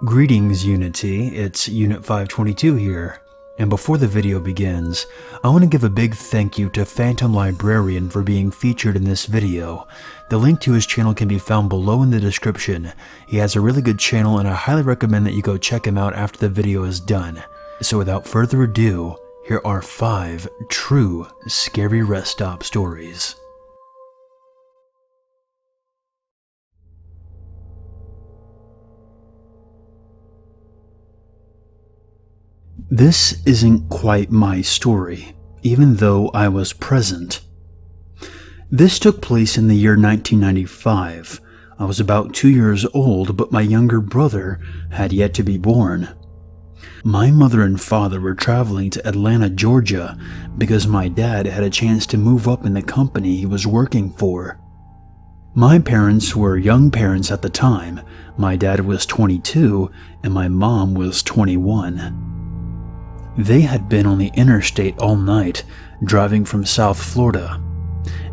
Greetings, Unity. It's Unit 522 here. And before the video begins, I want to give a big thank you to Phantom Librarian for being featured in this video. The link to his channel can be found below in the description. He has a really good channel and I highly recommend that you go check him out after the video is done. So without further ado, here are 5 true scary rest stop stories. This isn't quite my story, even though I was present. This took place in the year 1995. I was about 2 years old, but my younger brother had yet to be born. My mother and father were traveling to Atlanta, Georgia, because my dad had a chance to move up in the company he was working for. My parents were young parents at the time. My dad was 22 and my mom was 21. They had been on the interstate all night, driving from South Florida,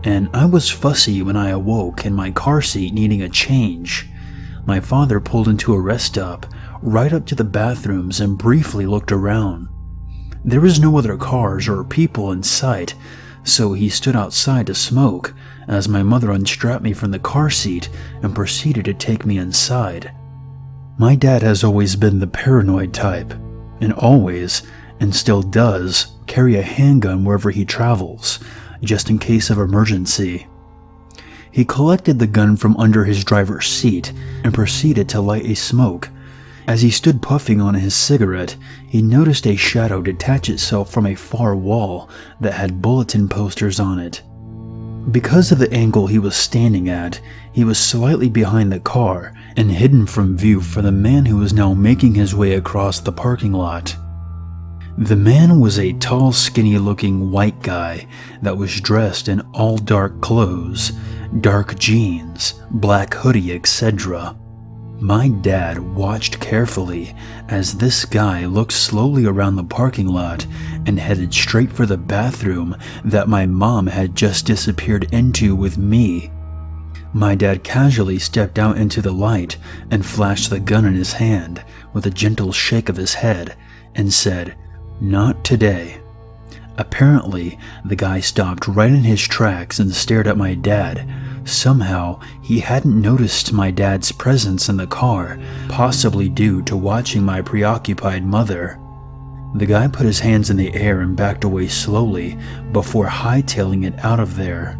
and I was fussy when I awoke in my car seat needing a change. My father pulled into a rest stop, right up to the bathrooms and briefly looked around. There was no other cars or people in sight, so he stood outside to smoke as my mother unstrapped me from the car seat and proceeded to take me inside. My dad has always been the paranoid type, and always, and still does, carry a handgun wherever he travels, just in case of emergency. He collected the gun from under his driver's seat and proceeded to light a smoke. As he stood puffing on his cigarette, he noticed a shadow detach itself from a far wall that had bulletin posters on it. Because of the angle he was standing at, he was slightly behind the car and hidden from view from the man who was now making his way across the parking lot. The man was a tall, skinny-looking white guy that was dressed in all dark clothes, dark jeans, black hoodie, etc. My dad watched carefully as this guy looked slowly around the parking lot and headed straight for the bathroom that my mom had just disappeared into with me. My dad casually stepped out into the light and flashed the gun in his hand with a gentle shake of his head and said, "Not today." Apparently, the guy stopped right in his tracks and stared at my dad. Somehow, he hadn't noticed my dad's presence in the car, possibly due to watching my preoccupied mother. The guy put his hands in the air and backed away slowly before hightailing it out of there.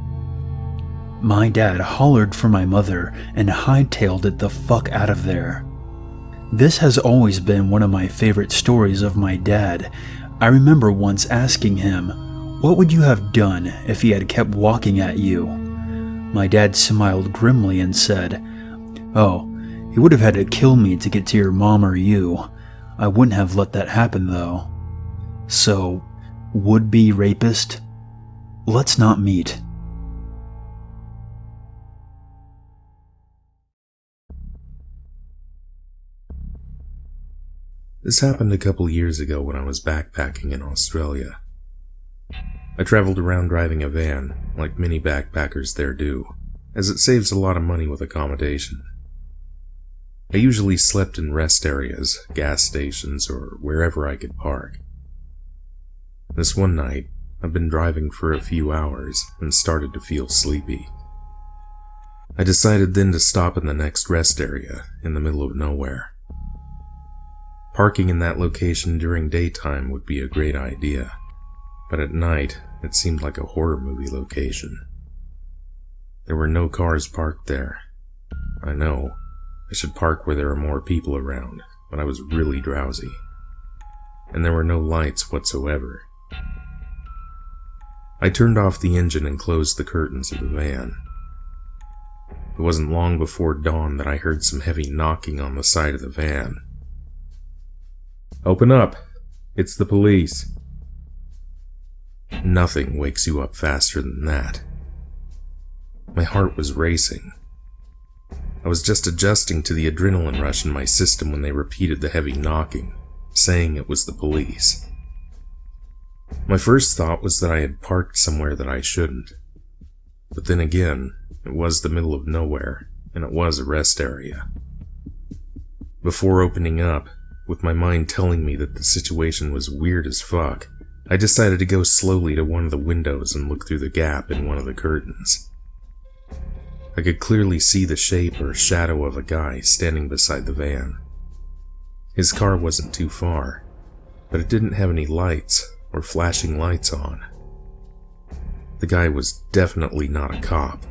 My dad hollered for my mother and hightailed it the fuck out of there. This has always been one of my favorite stories of my dad. I remember once asking him, "What would you have done if he had kept walking at you?" My dad smiled grimly and said, "Oh, he would have had to kill me to get to your mom or you. I wouldn't have let that happen though." So, would-be rapist? Let's not meet. This happened a couple years ago when I was backpacking in Australia. I traveled around driving a van, like many backpackers there do, as it saves a lot of money with accommodation. I usually slept in rest areas, gas stations, or wherever I could park. This one night, I'd been driving for a few hours and started to feel sleepy. I decided then to stop in the next rest area, in the middle of nowhere. Parking in that location during daytime would be a great idea, but at night, it seemed like a horror movie location. There were no cars parked there. I know, I should park where there are more people around, but I was really drowsy. And there were no lights whatsoever. I turned off the engine and closed the curtains of the van. It wasn't long before dawn that I heard some heavy knocking on the side of the van. "Open up! It's the police." Nothing wakes you up faster than that. My heart was racing. I was just adjusting to the adrenaline rush in my system when they repeated the heavy knocking, saying it was the police. My first thought was that I had parked somewhere that I shouldn't. But then again, it was the middle of nowhere, and it was a rest area. Before opening up, with my mind telling me that the situation was weird as fuck, I decided to go slowly to one of the windows and look through the gap in one of the curtains. I could clearly see the shape or shadow of a guy standing beside the van. His car wasn't too far, but it didn't have any lights or flashing lights on. The guy was definitely not a cop.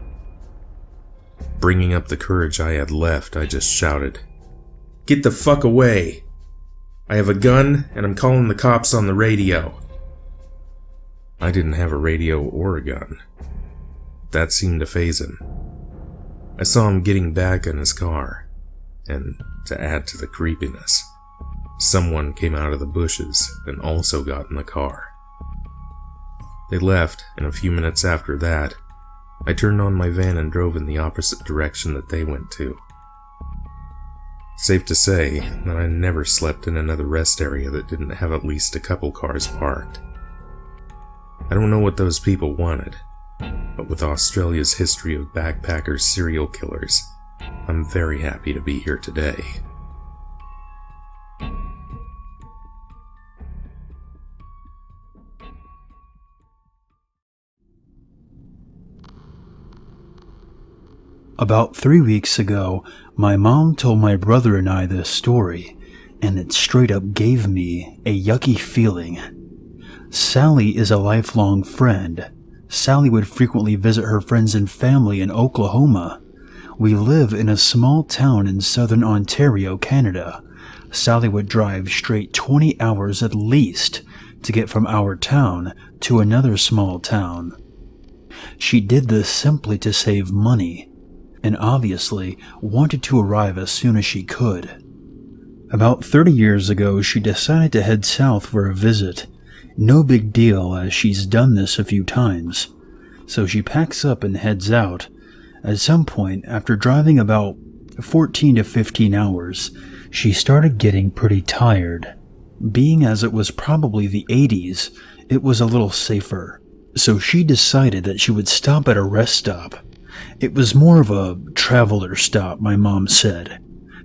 Bringing up the courage I had left, I just shouted, "Get the fuck away! I have a gun and I'm calling the cops on the radio." I didn't have a radio or a gun. That seemed to faze him. I saw him getting back in his car, and to add to the creepiness, someone came out of the bushes and also got in the car. They left, and a few minutes after that, I turned on my van and drove in the opposite direction that they went to. Safe to say that I never slept in another rest area that didn't have at least a couple cars parked. I don't know what those people wanted, but with Australia's history of backpackers serial killers, I'm very happy to be here today. About 3 weeks ago, my mom told my brother and I this story, and it straight up gave me a yucky feeling. Sally is a lifelong friend. Sally would frequently visit her friends and family in Oklahoma. We live in a small town in southern Ontario, Canada. Sally would drive straight 20 hours at least to get from our town to another small town. She did this simply to save money, and obviously wanted to arrive as soon as she could. About 30 years ago, she decided to head south for a visit. No big deal, as she's done this a few times. So she packs up and heads out. At some point, after driving about 14 to 15 hours, she started getting pretty tired. Being as it was probably the 80s, it was a little safer. So she decided that she would stop at a rest stop. It was more of a traveler stop, my mom said,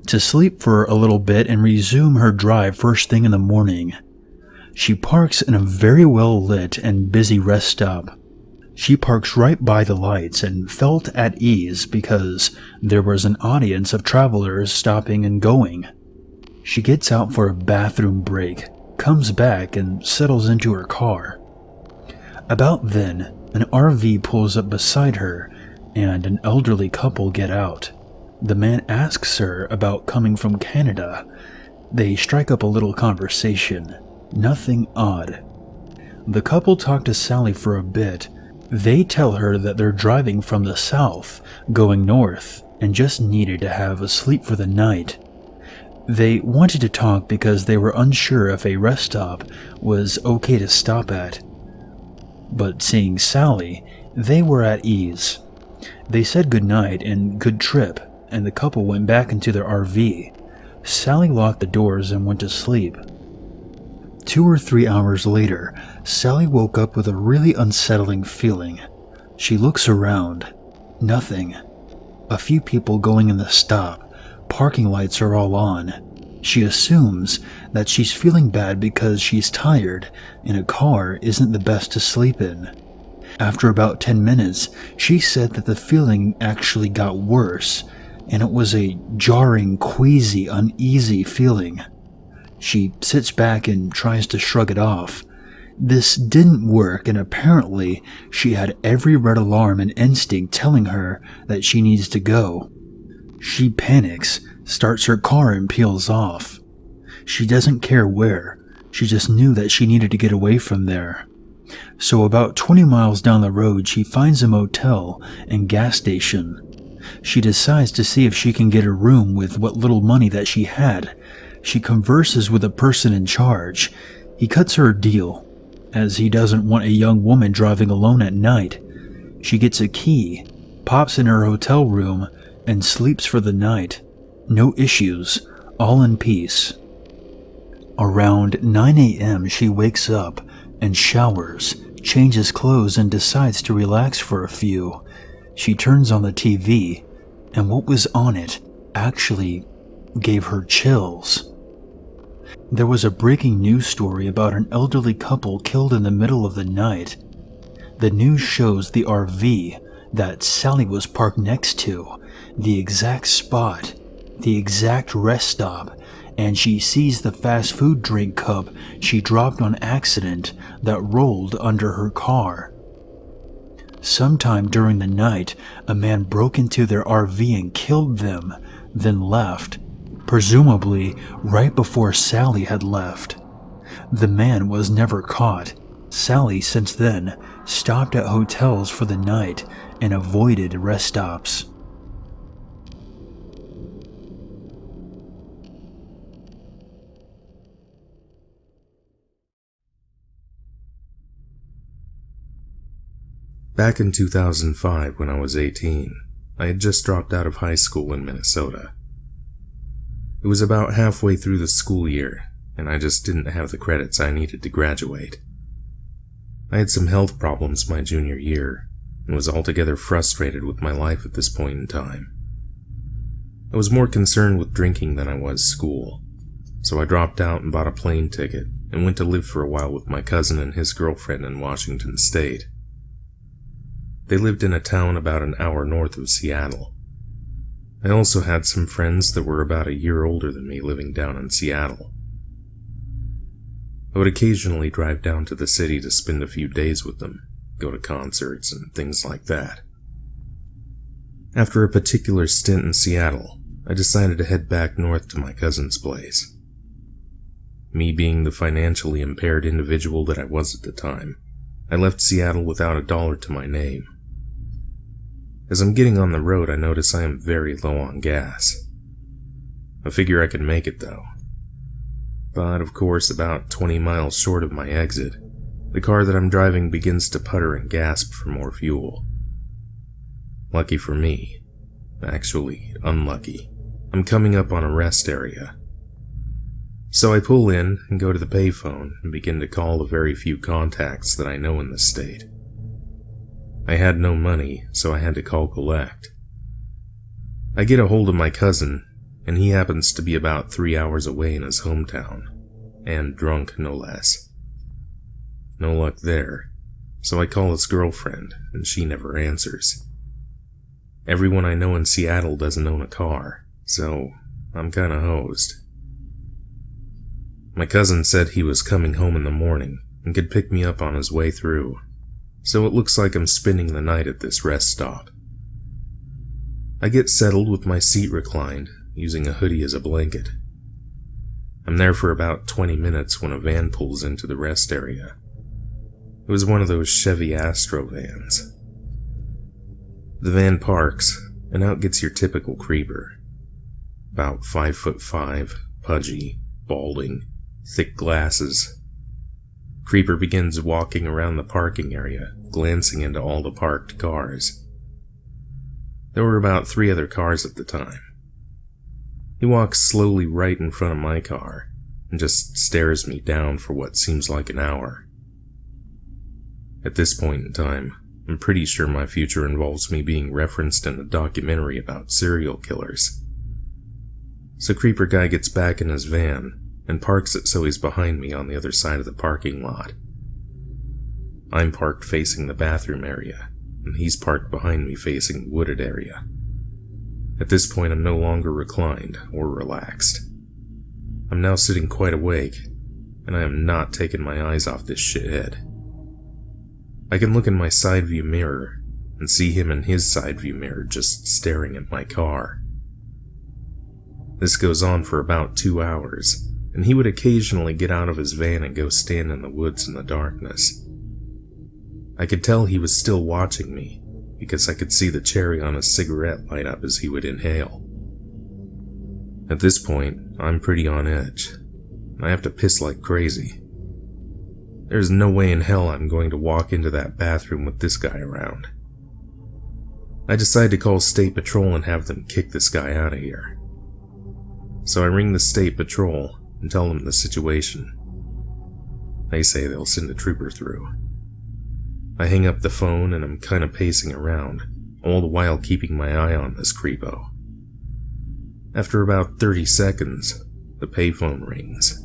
to sleep for a little bit and resume her drive first thing in the morning. She parks in a very well lit and busy rest stop. She parks right by the lights and felt at ease because there was an audience of travelers stopping and going. She gets out for a bathroom break, comes back and settles into her car. About then, an RV pulls up beside her and an elderly couple get out. The man asks her about coming from Canada. They strike up a little conversation. Nothing odd. The couple talk to Sally for a bit. They tell her that they're driving from the south, going north, and just needed to have a sleep for the night. They wanted to talk because they were unsure if a rest stop was okay to stop at. But seeing Sally, they were at ease. They said goodnight and good trip, and the couple went back into their RV. Sally locked the doors and went to sleep. 2 or 3 hours later, Sally woke up with a really unsettling feeling. She looks around. Nothing. A few people going in the stop. Parking lights are all on. She assumes that she's feeling bad because she's tired and a car isn't the best to sleep in. After about 10 minutes, she said that the feeling actually got worse, and it was a jarring, queasy, uneasy feeling. She sits back and tries to shrug it off. This didn't work, and apparently she had every red alarm and instinct telling her that she needs to go. She panics, starts her car and peels off. She doesn't care where. She just knew that she needed to get away from there. So about 20 miles down the road, she finds a motel and gas station. She decides to see if she can get a room with what little money that she had. She converses with the person in charge. He cuts her a deal, as he doesn't want a young woman driving alone at night. She gets a key, pops in her hotel room, and sleeps for the night. No issues, all in peace. Around 9 a.m. she wakes up and showers, changes clothes, and decides to relax for a few. She turns on the TV, and what was on it actually gave her chills. There was a breaking news story about an elderly couple killed in the middle of the night. The news shows the RV that Sally was parked next to, the exact spot, the exact rest stop, and she sees the fast food drink cup she dropped on accident that rolled under her car. Sometime during the night, a man broke into their RV and killed them, then left, presumably right before Sally had left. The man was never caught. Sally, since then, stopped at hotels for the night and avoided rest stops. Back in 2005, when I was 18, I had just dropped out of high school in Minnesota. It was about halfway through the school year, and I just didn't have the credits I needed to graduate. I had some health problems my junior year, and was altogether frustrated with my life at this point in time. I was more concerned with drinking than I was school, so I dropped out and bought a plane ticket and went to live for a while with my cousin and his girlfriend in Washington State. They lived in a town about an hour north of Seattle. I also had some friends that were about a year older than me living down in Seattle. I would occasionally drive down to the city to spend a few days with them, go to concerts and things like that. After a particular stint in Seattle, I decided to head back north to my cousin's place. Me being the financially impaired individual that I was at the time, I left Seattle without $1 to my name. As I'm getting on the road, I notice I am very low on gas. I figure I can make it though. But of course, about 20 miles short of my exit, the car that I'm driving begins to putter and gasp for more fuel. Lucky for me, actually unlucky, I'm coming up on a rest area. So I pull in and go to the payphone and begin to call the very few contacts that I know in the state. I had no money, so I had to call collect. I get a hold of my cousin, and he happens to be about 3 hours away in his hometown, and drunk no less. No luck there, so I call his girlfriend, and she never answers. Everyone I know in Seattle doesn't own a car, so I'm kinda hosed. My cousin said he was coming home in the morning and could pick me up on his way through, so it looks like I'm spending the night at this rest stop. I get settled with my seat reclined, using a hoodie as a blanket. I'm there for about 20 minutes when a van pulls into the rest area. It was one of those Chevy Astro vans. The van parks, and out gets your typical creeper. About 5'5", pudgy, balding, thick glasses. Creeper begins walking around the parking area, glancing into all the parked cars. There were about 3 other cars at the time. He walks slowly right in front of my car, and just stares me down for what seems like an hour. At this point in time, I'm pretty sure my future involves me being referenced in a documentary about serial killers. So Creeper Guy gets back in his van, and parks it so he's behind me on the other side of the parking lot. I'm parked facing the bathroom area, and he's parked behind me facing the wooded area. At this point, I'm no longer reclined or relaxed. I'm now sitting quite awake, and I am not taking my eyes off this shithead. I can look in my side view mirror and see him in his side view mirror just staring at my car. This goes on for about 2 hours, and he would occasionally get out of his van and go stand in the woods in the darkness. I could tell he was still watching me, because I could see the cherry on his cigarette light up as he would inhale. At this point, I'm pretty on edge. I have to piss like crazy. There's no way in hell I'm going to walk into that bathroom with this guy around. I decide to call State Patrol and have them kick this guy out of here. So I ring the State Patrol and tell them the situation. They say they'll send a trooper through. I hang up the phone and I'm kinda pacing around, all the while keeping my eye on this creepo. After about 30 seconds, the payphone rings.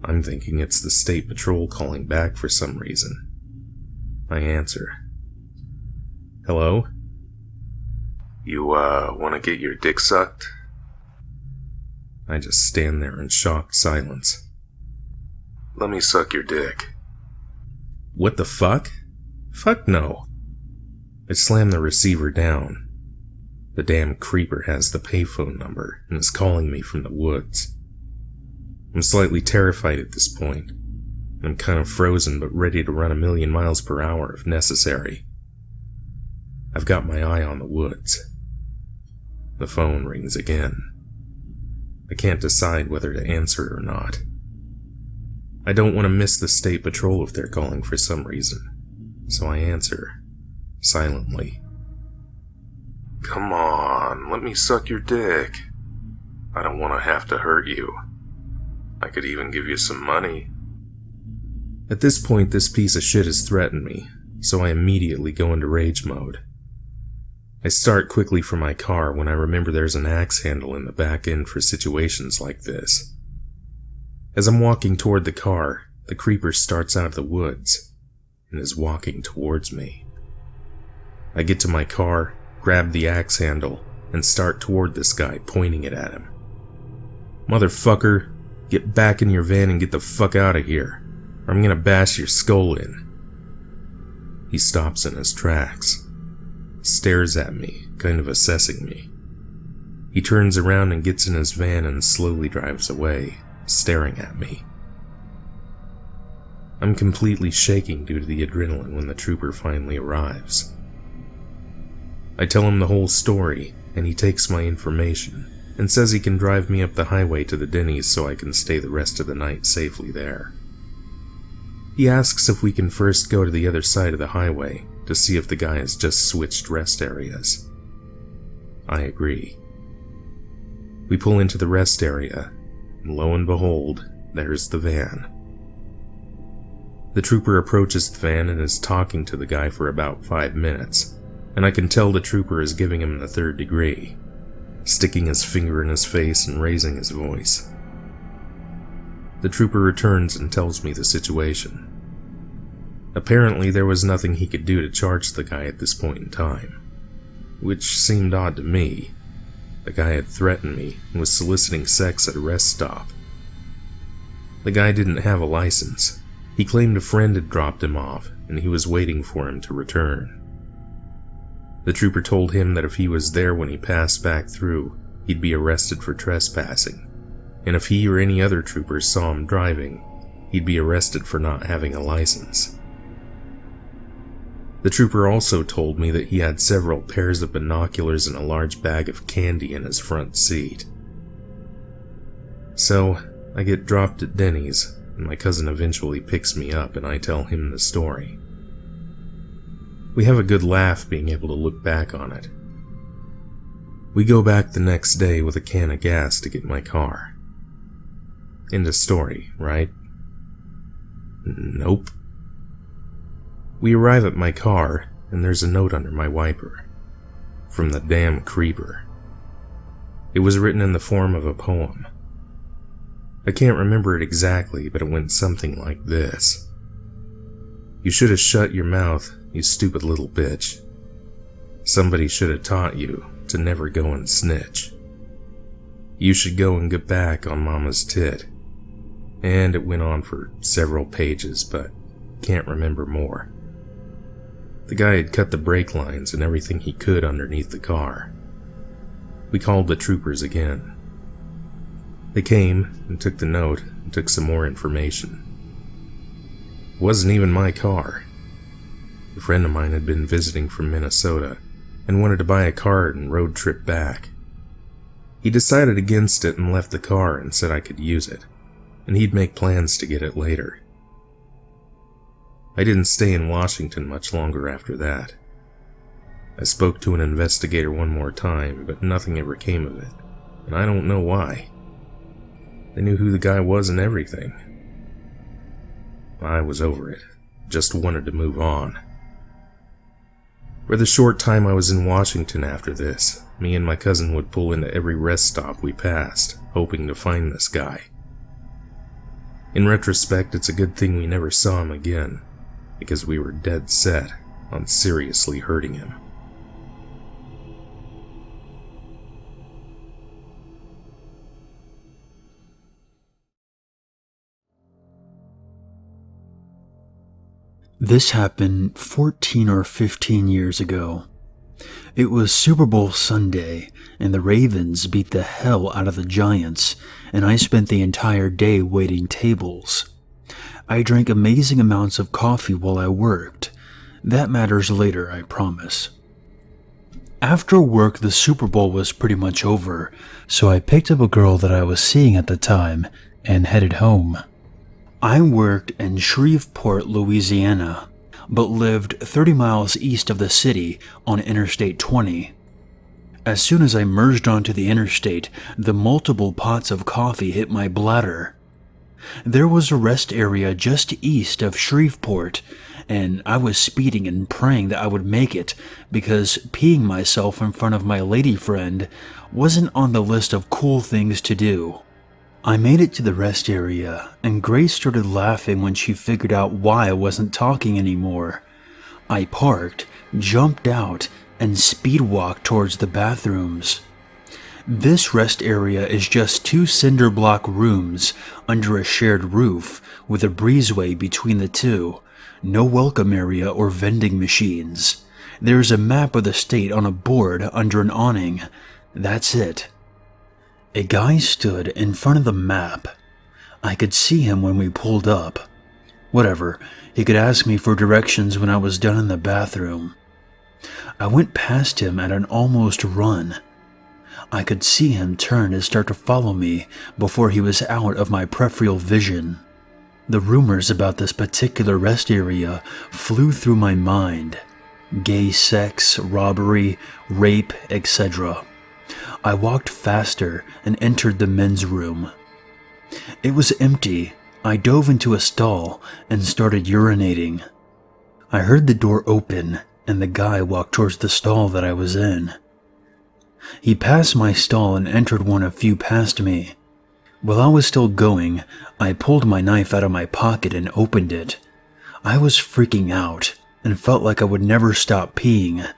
I'm thinking it's the state patrol calling back for some reason. I answer. Hello? You, want to get your dick sucked? I just stand there in shocked silence. Let me suck your dick. What the fuck? Fuck no. I slam the receiver down. The damn creeper has the payphone number and is calling me from the woods. I'm slightly terrified at this point. I'm kind of frozen but ready to run 1,000,000 miles per hour if necessary. I've got my eye on the woods. The phone rings again. I can't decide whether to answer it or not. I don't want to miss the state patrol if they're calling for some reason, so I answer, silently. Come on, let me suck your dick. I don't want to have to hurt you. I could even give you some money. At this point, this piece of shit has threatened me, so I immediately go into rage mode. I start quickly for my car when I remember there's an axe handle in the back end for situations like this. As I'm walking toward the car, the creeper starts out of the woods and is walking towards me. I get to my car, grab the axe handle, and start toward this guy, pointing it at him. Motherfucker, get back in your van and get the fuck out of here, or I'm gonna bash your skull in. He stops in his tracks, stares at me, kind of assessing me. He turns around and gets in his van and slowly drives away, staring at me. I'm completely shaking due to the adrenaline when the trooper finally arrives. I tell him the whole story, and he takes my information and says he can drive me up the highway to the Denny's so I can stay the rest of the night safely there. He asks if we can first go to the other side of the highway to see if the guy has just switched rest areas. I agree. We pull into the rest area, and lo and behold, there's the van. The trooper approaches the van and is talking to the guy for about 5 minutes, and I can tell the trooper is giving him the third degree, sticking his finger in his face and raising his voice. The trooper returns and tells me the situation. Apparently, there was nothing he could do to charge the guy at this point in time, which seemed odd to me. The guy had threatened me and was soliciting sex at a rest stop. The guy didn't have a license. He claimed a friend had dropped him off, and he was waiting for him to return. The trooper told him that if he was there when he passed back through, he'd be arrested for trespassing, and if he or any other troopers saw him driving, he'd be arrested for not having a license. The trooper also told me that he had several pairs of binoculars and a large bag of candy in his front seat. So, I get dropped at Denny's, and my cousin eventually picks me up and I tell him the story. We have a good laugh being able to look back on it. We go back the next day with a can of gas to get my car. End of story, right? Nope. We arrive at my car, and there's a note under my wiper. From the damn creeper. It was written in the form of a poem. I can't remember it exactly, but it went something like this. You should have shut your mouth, you stupid little bitch. Somebody should have taught you to never go and snitch. You should go and get back on mama's tit. And it went on for several pages, but can't remember more. The guy had cut the brake lines and everything he could underneath the car. We called the troopers again. They came and took the note and took some more information. It wasn't even my car. A friend of mine had been visiting from Minnesota and wanted to buy a car and road trip back. He decided against it and left the car and said I could use it, and he'd make plans to get it later. I didn't stay in Washington much longer after that. I spoke to an investigator one more time, but nothing ever came of it, and I don't know why. They knew who the guy was and everything. I was over it, just wanted to move on. For the short time I was in Washington after this, me and my cousin would pull into every rest stop we passed, hoping to find this guy. In retrospect, it's a good thing we never saw him again, because we were dead set on seriously hurting him. This happened 14 or 15 years ago. It was Super Bowl Sunday, and the Ravens beat the hell out of the Giants, and I spent the entire day waiting tables. I drank amazing amounts of coffee while I worked. That matters later, I promise. After work, the Super Bowl was pretty much over, so I picked up a girl that I was seeing at the time and headed home. I worked in Shreveport, Louisiana, but lived 30 miles east of the city on Interstate 20. As soon as I merged onto the interstate, the multiple pots of coffee hit my bladder. There was a rest area just east of Shreveport, and I was speeding and praying that I would make it because peeing myself in front of my lady friend wasn't on the list of cool things to do. I made it to the rest area, and Grace started laughing when she figured out why I wasn't talking anymore. I parked, jumped out, and speed walked towards the bathrooms. This rest area is just 2 cinder block rooms under a shared roof with a breezeway between the two. No welcome area or vending machines. There's a map of the state on a board under an awning. That's it. A guy stood in front of the map. I could see him when we pulled up. Whatever, he could ask me for directions when I was done in the bathroom. I went past him at an almost run. I could see him turn and start to follow me before he was out of my peripheral vision. The rumors about this particular rest area flew through my mind. Gay sex, robbery, rape, etc. I walked faster and entered the men's room. It was empty. I dove into a stall and started urinating. I heard the door open and the guy walked towards the stall that I was in. He passed my stall and entered one a few past me. While I was still going, I pulled my knife out of my pocket and opened it. I was freaking out and felt like I would never stop peeing.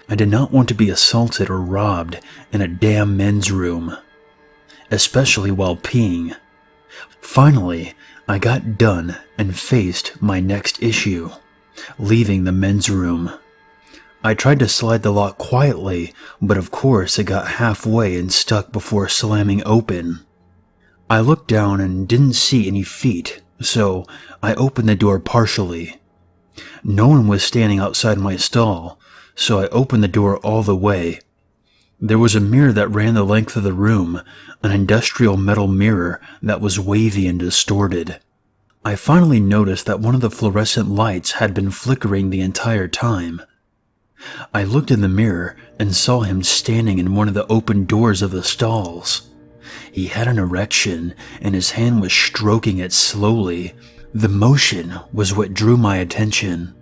I did not want to be assaulted or robbed in a damn men's room, especially while peeing. Finally, I got done and faced my next issue, leaving the men's room. I tried to slide the lock quietly, but of course it got halfway and stuck before slamming open. I looked down and didn't see any feet, so I opened the door partially. No one was standing outside my stall, so I opened the door all the way. There was a mirror that ran the length of the room, an industrial metal mirror that was wavy and distorted. I finally noticed that one of the fluorescent lights had been flickering the entire time. I looked in the mirror and saw him standing in one of the open doors of the stalls. He had an erection, and his hand was stroking it slowly. The motion was what drew my attention.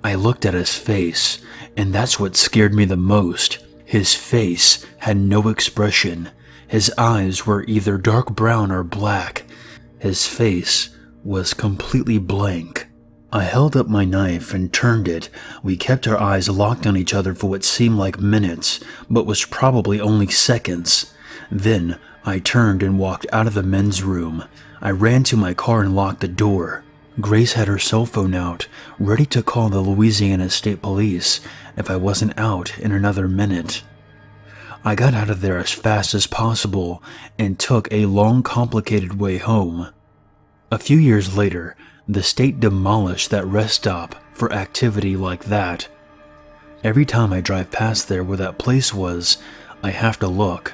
I looked at his face, and that's what scared me the most. His face had no expression. His eyes were either dark brown or black. His face was completely blank. I held up my knife and turned it. We kept our eyes locked on each other for what seemed like minutes, but was probably only seconds. Then I turned and walked out of the men's room. I ran to my car and locked the door. Grace had her cell phone out, ready to call the Louisiana State Police if I wasn't out in another minute. I got out of there as fast as possible and took a long, complicated way home. A few years later, the state demolished that rest stop for activity like that. Every time I drive past there where that place was, I have to look.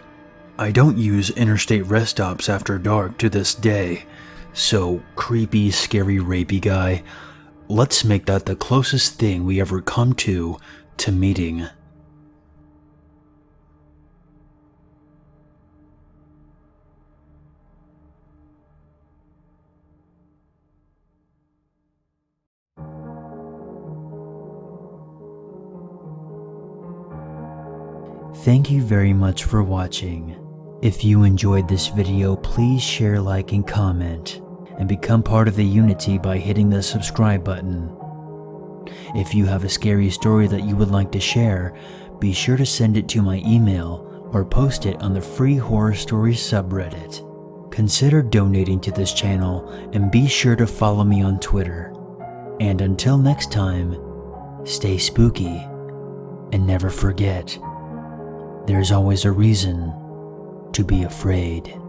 I don't use interstate rest stops after dark to this day. So, creepy, scary, rapey guy, let's make that the closest thing we ever come to meeting. Thank you very much for watching. If you enjoyed this video, please share, like, and comment, and become part of the unity by hitting the subscribe button. If you have a scary story that you would like to share, be sure to send it to my email or post it on the free horror stories subreddit. Consider donating to this channel and be sure to follow me on Twitter. And until next time, stay spooky and never forget, there's always a reason to be afraid.